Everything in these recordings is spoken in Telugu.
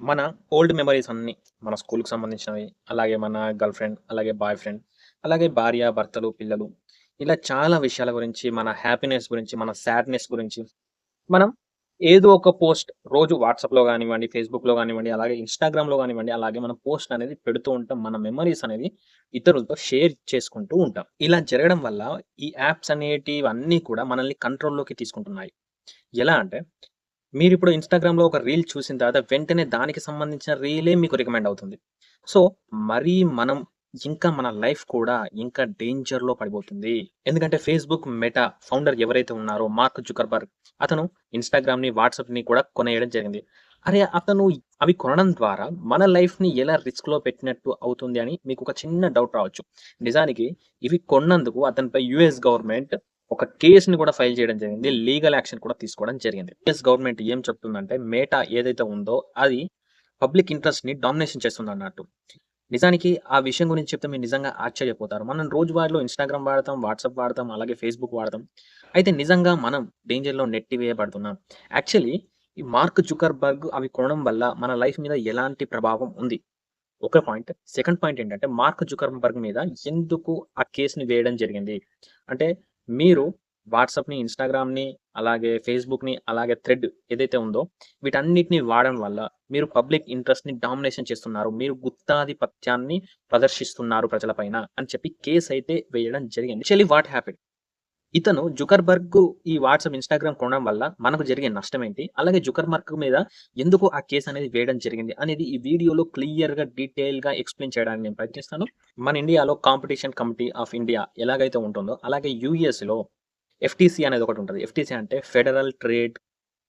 మన ఓల్డ్ మెమరీస్ అన్నీ మన స్కూల్‌కి సంబంధించినవి, అలాగే మన గర్ల్ ఫ్రెండ్, అలాగే బాయ్ ఫ్రెండ్, అలాగే భార్య, భర్తలు, పిల్లలు ఇలా చాలా విషయాల గురించి, మన హ్యాపీనెస్ గురించి, మన సాడ్‌నెస్ గురించి మనం ఏదో ఒక పోస్ట్ రోజు వాట్సాప్‌లో గానివ్వండి, ఫేస్‌బుక్‌లో గానివ్వండి, అలాగే ఇన్‌స్టాగ్రామ్‌లో గానివ్వండి, అలాగే మనం పోస్ట్ అనేది పెడుతూ ఉంటాం. మన మెమరీస్ అనేది ఇతరులతో షేర్ చేసుకుంటూ ఉంటాం. ఇలా జరగడం వల్ల ఈ యాప్స్ అనేటివన్నీ కూడా మనల్ని కంట్రోల్‌లోకి తీసుకుంటున్నాయి. ఎలా అంటే మీరిప్పుడు ఇన్‌స్టాగ్రామ్‌లో ఒక రీల్ చూసిన తర్వాత వెంటనే దానికి సంబంధించిన రీలే మీకు రికమెండ్ అవుతుంది. సో, మరీ మనం ఇంకా మన లైఫ్ కూడా ఇంకా డేంజర్‌లో పడిపోతుంది. ఎందుకంటే ఫేస్‌బుక్ మెటా ఫౌండర్ ఎవరైతే ఉన్నారో మార్క్ జుకర్బర్గ్ అతను ఇన్‌స్టాగ్రామ్‌ని, వాట్సాప్‌ని కూడా కొనేయడం జరిగింది. అరే! అతను అవి కొనడం ద్వారా మన లైఫ్‌ని ఎలా రిస్క్‌లో పెట్టినట్టు అవుతుంది అని మీకొక చిన్న డౌట్ రావచ్చు. నిజానికి ఇవి కొన్నందుకు అతనిపై యూఎస్ గవర్నమెంట్ ఒక కేస్‌ని కూడా ఫైల్ చేయడం జరిగింది. లీగల్ యాక్షన్ కూడా తీసుకోవడం జరిగింది. యూఎస్ గవర్నమెంట్ ఏం చెప్తుందంటే మెటా ఏదైతే ఉందో అది పబ్లిక్ ఇంట్రెస్ట్‌ని డామినేషన్ చేస్తుందన్నట్టు. నిజానికి ఆ విషయం గురించి చెప్తే మీరు నిజంగా ఆశ్చర్యపోతారు. మనం రోజువారీలో ఇన్‌స్టాగ్రామ్ వాడతాం, వాట్సాప్ వాడతాం, అలాగే ఫేస్‌బుక్ వాడతాం. అయితే నిజంగా మనం డేంజర్‌లో నెట్టివేయబడుతున్నాం. యాక్చువల్లీ ఈ మార్క్ జుకర్బర్గ్ అవి కొనడం వల్ల మన లైఫ్ మీద ఎలాంటి ప్రభావం ఉంది? ఒక పాయింట్. సెకండ్ పాయింట్ ఏంటంటే మార్క్ జుకర్బర్గ్ మీద ఎందుకు ఆ కేస్‌ని వేయడం జరిగింది? అంటే మీరు వాట్సాప్‌ని, ఇన్‌స్టాగ్రామ్‌ని, అలాగే ఫేస్‌బుక్‌ని, అలాగే థ్రెడ్ ఏదైతే ఉందో వీటన్నిటిని వాడడం వల్ల మీరు పబ్లిక్ ఇంట్రెస్ట్‌ని డామినేషన్ చేస్తున్నారు. మీరు గుత్తాధిపత్యాన్ని ప్రదర్శిస్తున్నారు ప్రజల పైన అని చెప్పి కేస్ అయితే వేయడం జరిగింది. Actually what happened? ఇతను జుకర్బర్గ్ ఈ వాట్సాప్, ఇన్‌స్టాగ్రామ్ కొనడం వల్ల మనకు జరిగే నష్టమేంటి? అలాగే జుకర్బర్గ్ మీద ఎందుకు ఆ కేస్ అనేది వేయడం జరిగింది? అనేది ఈ వీడియోలో క్లియర్‌గా, డీటెయిల్‌గా ఎక్స్‌ప్లెయిన్ చేయడానికి నేను ప్రయత్నిస్తాను. మన ఇండియాలో కాంపిటీషన్ కమిటీ ఆఫ్ ఇండియా ఎలాగైతే ఉంటుందో, అలాగే యూఎస్‌లో ఎఫ్‌టీసీ అనేది ఒకటుంటది. ఎఫ్‌టీసీ అంటే ఫెడరల్ ట్రేడ్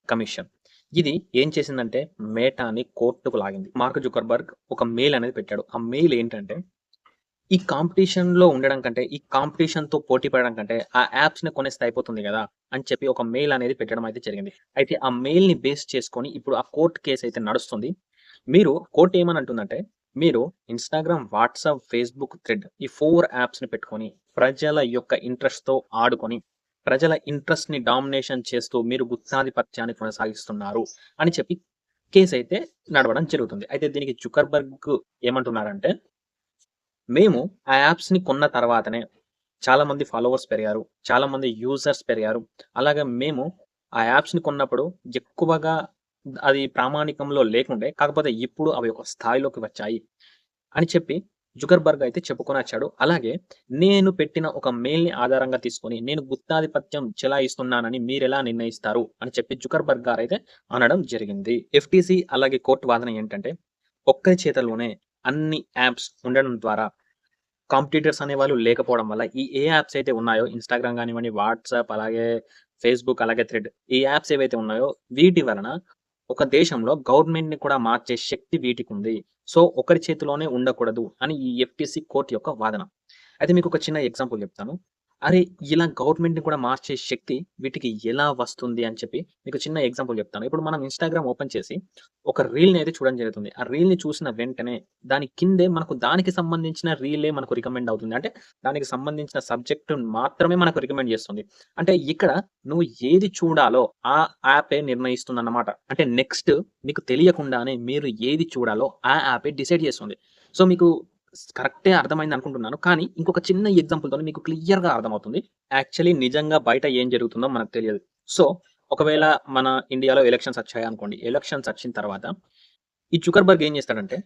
కమిషన్. ఇది ఏం చేసిందంటే మేటాని కోర్టుకు లాగింది. మార్క్ జుకర్బర్గ్ ఒక మెయిల్ అనేది పెట్టాడు. ఆ మెయిల్ ఏంటంటే ఈ కాంపిటీషన్‌లో ఉండడం కంటే, ఈ కాంపిటీషన్‌తో పోటీ పడడం కంటే, ఆ యాప్స్‌ని కొనేస్తే అయిపోతుంది గదా! అని చెప్పి ఒక మెయిల్ అనేది పెట్టడం అయితే జరిగింది. అయితే ఆ మెయిల్‌ని బేస్ చేసుకొని ఇప్పుడు ఆ కోర్ట్ కేస్ అయితే నడుస్తుంది. మీరు కోర్ట్ ఏమని అంటుందంటే, మీరు ఇన్‌స్టాగ్రామ్, వాట్సాప్, ఫేస్‌బుక్, థ్రెడ్ ఈ 4 యాప్స్‌ని పెట్టుకొని, ప్రజల యొక్క ఇంట్రెస్ట్‌తో ఆడుకొని, ప్రజల ఇంట్రెస్ట్‌ని డామినేషన్ చేస్తూ మీరు గుత్తాధిపత్యాన్ని కొనసాగిస్తున్నారు అని చెప్పి కేస్ అయితే నడవడం జరుగుతుంది. అయితే దీనికి జుకర్బర్గ్ ఏమంటున్నారంటే మేము ఆ యాప్స్‌ని కొన్న తర్వాతనే చాలామంది ఫాలోవర్స్ పెరిగారు. చాలామంది యూజర్స్ పెరిగారు. అలాగే మేము ఆ యాప్స్‌ని కొన్నప్పుడు ఎక్కువగా అది ప్రామాణికంలో లేకుండే. కాకపోతే ఇప్పుడు అవి ఒక స్థాయిలోకి వచ్చాయి అని చెప్పి జుకర్బర్గ్ అయితే చెప్పుకొనొచ్చాడు. అలాగే నేను పెట్టిన ఒక మెయిల్‌ని ఆధారంగా తీసుకొని నేను గుత్తాధిపత్యం చెలాయిస్తున్నానని మీరెలా నిర్ణయిస్తారు? అని చెప్పి జుకర్బర్గ్ గారైతే అనడం జరిగింది. ఎఫ్‌టీసీ అలాగే కోర్ట్ వాదన ఏంటంటే ఒక్కరి చేతుల్లోనే అన్ని యాప్స్ ఉండడం ద్వారా కాంపిటీటర్స్ అనేవాళ్ళు లేకపోవడం వల్ల ఏ యాప్స్ అయితే ఉన్నాయో ఇన్‌స్టాగ్రామ్ గానివ్వండి, వాట్సాప్ అలాగే ఫేస్‌బుక్ అలాగే థ్రెడ్ ఈ యాప్స్ ఏవైతే ఉన్నాయో వీటి వలన ఒక దేశంలో గవర్నమెంట్‌ని కూడా మార్చే శక్తి వీటికుంది. సో, ఒకరి చేతిలోనే ఉండకూడదు అని ఈ ఎఫ్‌టీసీ కోర్ట్ యొక్క వాదన. అయితే మీకొక చిన్న ఎగ్జాంపుల్ చెప్తాను. అరే! ఇలా గవర్నమెంట్‌ని కూడా మార్చే శక్తి వీటికి ఎలా వస్తుంది అని చెప్పి మీకు చిన్న ఎగ్జాంపుల్ చెప్తాను. ఇప్పుడు మనం ఇన్‌స్టాగ్రామ్ ఓపెన్ చేసి ఒక రీల్‌ని అయితే చూడడం జరుగుతుంది. ఆ రీల్‌ని చూసిన వెంటనే దాని కిందే మనకు దానికి సంబంధించిన రీలే మనకు రికమెండ్ అవుతుంది. అంటే దానికి సంబంధించిన సబ్జెక్ట్ మాత్రమే మనకు రికమెండ్ చేస్తుంది. అంటే ఇక్కడ నువ్వు ఏది చూడాలో ఆ యాపే నిర్ణయిస్తుందన్నమాట. అంటే నెక్స్ట్ మీకు తెలియకుండానే మీరు ఏది చూడాలో ఆ యాపే డిసైడ్ చేస్తుంది. సో, మీకు కరెక్టే అర్థమైందనుకుంటున్నాను. కానీ ఇంకొక చిన్న ఎగ్జాంపుల్‌తోని మీకు క్లియర్‌గా అర్థమవుతుంది. యాక్చువల్లీ నిజంగా బయట ఏం జరుగుతుందో మనకు తెలియదు. సో, ఒకవేళ మన ఇండియాలో ఎలక్షన్స్ వచ్చాయనుకోండి. ఎలక్షన్స్ వచ్చిన తర్వాత ఈ జుకర్బర్గ్ ఏం చేస్తాడంటే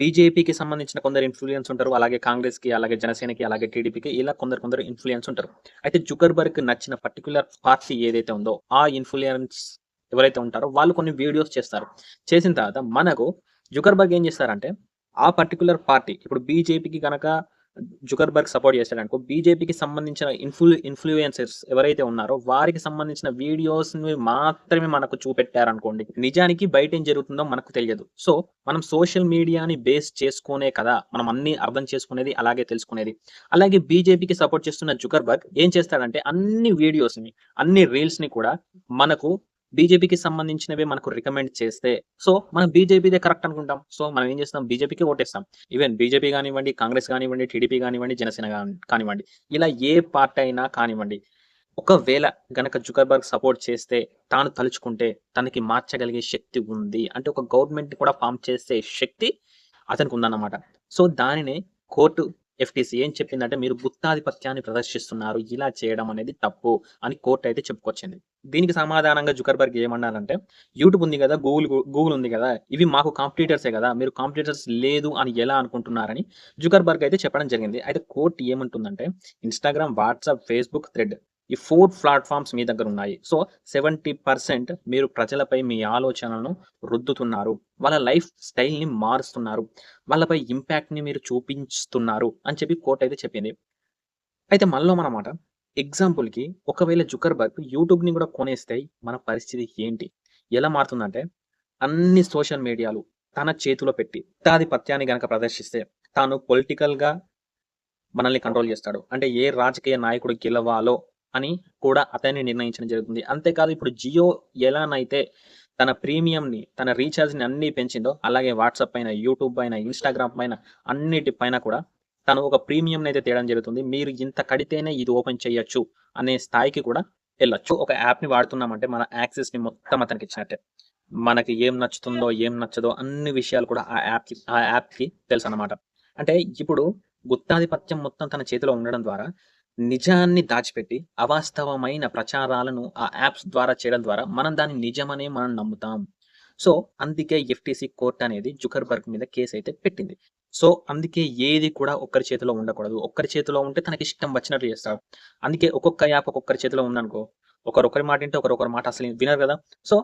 బీజేపీకి సంబంధించిన కొందరు ఇన్‌ఫ్లూయన్స్ ఉంటారు. అలాగే కాంగ్రెస్‌కి, అలాగే జనసేనకి, అలాగే టీడీపీకి ఇలా కొందరు ఇన్‌ఫ్లూయన్స్ ఉంటారు. అయితే జుకర్బర్గ్‌కి నచ్చిన పర్టిక్యులర్ పార్టీ ఏదైతే ఉందో ఆ ఇన్‌ఫ్లూయన్స్ ఎవరైతే ఉంటారో వాళ్ళు కొన్ని వీడియోస్ చేస్తారు. చేసిన తర్వాత మనకు జుకర్బర్గ్ ఏం చేస్తారంటే ఆ పర్టిక్యులర్ పార్టీ ఇప్పుడు బీజేపీకి గనక జుకర్బర్గ్ సపోర్ట్ చేసాడనుకో బీజేపీకి సంబంధించిన ఇన్‌ఫ్లుయెన్సర్స్ ఎవరైతే ఉన్నారో వారికి సంబంధించిన వీడియోస్‌ని మాత్రమే మనకు చూపెట్టారనుకోండి. నిజానికి బయటేం జరుగుతుందో మనకు తెలియదు. సో, మనం సోషల్ మీడియాని బేస్ చేసుకొనే కదా! మనం అన్నీ అర్థం చేసుకునేది, అలాగే తెలుసుకునేది. అలాగే బీజేపీకి సపోర్ట్ చేస్తున్న జుకర్బర్గ్ ఏం చేస్తాడంటే అన్ని వీడియోస్‌ని, అన్ని రీల్స్‌ని కూడా మనకు బీజేపీకి సంబంధించినవే మనకు రికమెండ్ చేస్తే, సో, మనం బీజేపీదే కరెక్ట్ అనుకుంటాం. సో, మనం ఏం చేస్తాం బీజేపీకే ఓటేస్తాం. ఈవెన్ బీజేపీ గానివ్వండి, కాంగ్రెస్ గానివ్వండి, టీడీపీ గానివ్వండి, జనసేన కానివ్వండి. ఇలా ఏ పార్టీ అయినా కానివ్వండి. ఒకవేళ గనక జుకర్బర్గ్ సపోర్ట్ చేస్తే, తాను తలుచుకుంటే తనకి మార్చగలిగే శక్తి ఉంది. అంటే ఒక గవర్నమెంట్‌ని కూడా ఫార్మ్ చేసే శక్తి అతనికుందన్నమాట. సో, దానినే కోర్టు ఎఫ్‌టీసీ ఏం చెప్పిందంటే, మీరు గుత్తాధిపత్యాన్ని ప్రదర్శిస్తున్నారు. ఇలా చేయడం అనేది తప్పు అని కోర్ట్ అయితే చెప్పుకొచ్చింది. దీనికి సమాధానంగా జుకర్బర్గ్ ఏమన్నారంటే, యూట్యూబ్ ఉంది గదా! గూగుల్ ఉంది గదా! ఇవి మాకు కాంపిటీటర్సే గదా! మీరు కాంపిటీటర్స్ లేదు అని ఎలా అనుకుంటున్నారని జుకర్బర్గ్ అయితే చెప్పడం జరిగింది. అయితే కోర్ట్ ఏమంటుందంటే, ఇన్‌స్టాగ్రామ్, వాట్సాప్, ఫేస్‌బుక్, థ్రెడ్ ఈ 4 ప్లాట్‌ఫార్మ్స్ మీ దగ్గరున్నాయి. సో, 70% మీరు ప్రజలపై మీ ఆలోచనలను రుద్దుతున్నారు. వాళ్ళ లైఫ్ స్టైల్‌ని మారుస్తున్నారు. వాళ్ళపై ఇంపాక్ట్‌ని మీరు చూపించుతున్నారు అని చెప్పి కోర్ట్ అయితే చెప్పింది. అయితే మనమాట ఎగ్జాంపుల్‌కి ఒకవేళ జుకర్‌బర్గ్ యూట్యూబ్‌ని గూడా కొనేస్తే మన పరిస్థితి ఏంటి? ఎలా మారుతుందంటే అన్ని సోషల్ మీడియాలు తన చేతిలో పెట్టి గుత్తాధిపత్యాన్ని గనక ప్రదర్శిస్తే తాను పొలిటికల్‌గా మనల్ని కంట్రోల్ చేస్తాడు. అంటే ఏ రాజకీయ నాయకుడు గెలవాలో అని కూడా అతనే నిర్ణయించడం జరుగుతుంది. అంతేకాదు ఇప్పుడు జియో ఎలానైతే తన ప్రీమియంని, తన రీచార్జ్‌ని అన్నీ పెంచిందో, అలాగే వాట్సాప్ పైన, యూట్యూబ్ పైన, ఇన్‌స్టాగ్రామ్ పైన అన్నిటి పైన కూడా తను ఒక ప్రీమియంనయితే తేవడం జరుగుతుంది. మీరు ఇంత కడితేనే ఇది ఓపెన్ చేయొచ్చు అనే స్థాయికి కూడా ఎళ్ళొచ్చు. ఒక యాప్‌ని వాడుతున్నామంటే మన యాక్సెస్‌ని మొత్తం అతనికిచ్చినట్టే. మనకి ఏం నచ్చుతుందో, ఏం నచ్చదో అన్ని విషయాలు కూడా ఆ యాప్‌కి తెలుసన్నమాట. అంటే ఇప్పుడు గుత్తాధిపత్యం మొత్తం తన చేతిలో ఉండడం ద్వారా, నిజాన్ని దాచిపెట్టి, అవాస్తవమైన ప్రచారాలను ఆ యాప్స్ ద్వారా చేయడం ద్వారా, మనం దాన్ని నిజమనే మనం నమ్ముతాం. సో, అందుకే ఎఫ్‌టీసీ కోర్ట్ అనేది జుకర్‌బర్గ్ మీద కేసయితే పెట్టింది. సో, అందుకే ఏది కూడా ఒక్కరి చేతిలో ఉండకూడదు. ఒక్కరి చేతిలో ఉంటే తనకిష్టం వచ్చినట్టు చేస్తాడు. అందుకే ఒక్కొక్క యాప్ ఒక్కొక్కరి చేతిలో ఉందనుకో, ఒకరొకరి మాట ఇంటే, ఒకరొకరి మాట అసలు వినరు గదా! సో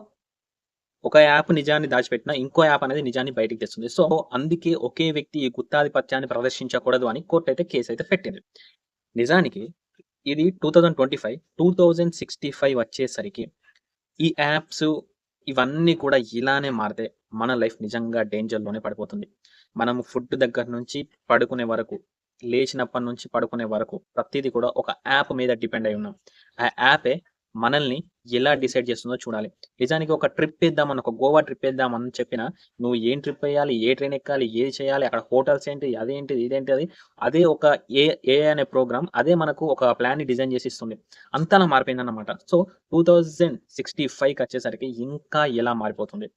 ఒక యాప్ నిజాన్ని దాచిపెట్టినా, ఇంకో యాప్ అనేది నిజాన్ని బయటికి తెస్తుంది. సో, అందుకే ఒకే వ్యక్తి ఈ గుత్తాధిపత్యాన్ని ప్రదర్శించకూడదు అని కోర్ట్ అయితే కేసయితే పెట్టింది. నిజానికి ఇది 2025, 2065 వచ్చేసరికి ఈ యాప్స్ ఇవన్నీ కూడా ఇలానే మారితే మన లైఫ్ నిజంగా డేంజర్‌లోనే పడిపోతుంది. మనము ఫుడ్ దగ్గర నుంచి పడుకునే వరకు, లేచినప్పటి నుంచి పడుకునే వరకు ప్రతీది కూడా ఒక యాప్ మీద డిపెండ్ అయ్యి ఉన్నాం. ఆ యాపే మనల్ని ఎలా డిసైడ్ చేస్తుందో చూడాలి. నిజానికి ఒక ట్రిప్ ఏద్దామని, ఒక గోవా ట్రిప్ ఏద్దామని చెప్పినా, నువ్వు ఏం ట్రిప్ ఎయ్యాలి? ఏ ట్రైన్ ఎక్కాలి? ఏది చేయాలి? అక్కడ హోటల్స్ ఏంటి? అదేంటిది? ఇదేంటిది? అదే ఒక ఏఐ అనే ప్రోగ్రామ్ అదే మనకు ఒక ప్లాన్‌ని డిజైన్ చేసి ఇస్తుంది. అంతలా మారిపోయిందన్నమాట. సో, 2065 ఇంకా ఎలా మారిపోతుంది.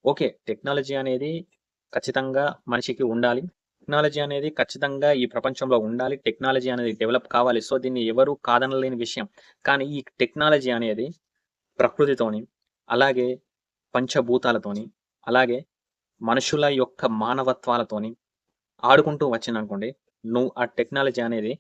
ఓకే. టెక్నాలజీ అనేది ఖచ్చితంగా మనిషికి ఉండాలి. టెక్నాలజీ అనేది ఖచ్చితంగా ఈ ప్రపంచంలో ఉండాలి. టెక్నాలజీ అనేది డెవలప్ కావాలి. సో, దీన్ని ఎవరు కాదనలేని విషయం. కానీ ఈ టెక్నాలజీ అనేది ప్రకృతితోని, అలాగే పంచభూతాలతోని, అలాగే మనుషుల యొక్క మానవత్వాలతోని ఆడుకుంటూ వచ్చిందనుకోండి, ఆ టెక్నాలజీ అనేది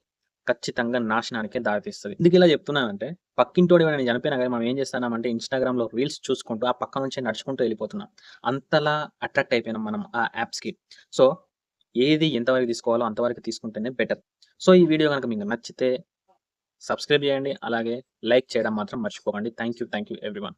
ఖచ్చితంగా నాశనానికే దారితీస్తది. ఎందుకిలా చెప్తున్నానంటే, పక్కింటోడు ఎవరైనా చనిపోయినా గాని మనం ఏం చేస్తున్నామంటే ఇన్‌స్టాగ్రామ్‌లో రీల్స్ చూసుకుంటూ, ఆ పక్క నుంచే నడుచుకుంటూ ఎళ్ళిపోతున్నాం. అంతలా అట్రాక్ట్ అయిపోయినాం మనం ఆ యాప్స్‌కి. సో, ఏది ఎంతవరకు తీసుకోవాలో అంతవరకు తీసుకుంటేనే బెటర్. సో, ఈ వీడియో గనుక మీకు నచ్చితే సబ్స్క్రైబ్ చేయండి. అలాగే లైక్ చేయడం మాత్రం మర్చిపోకండి. Thank you everyone.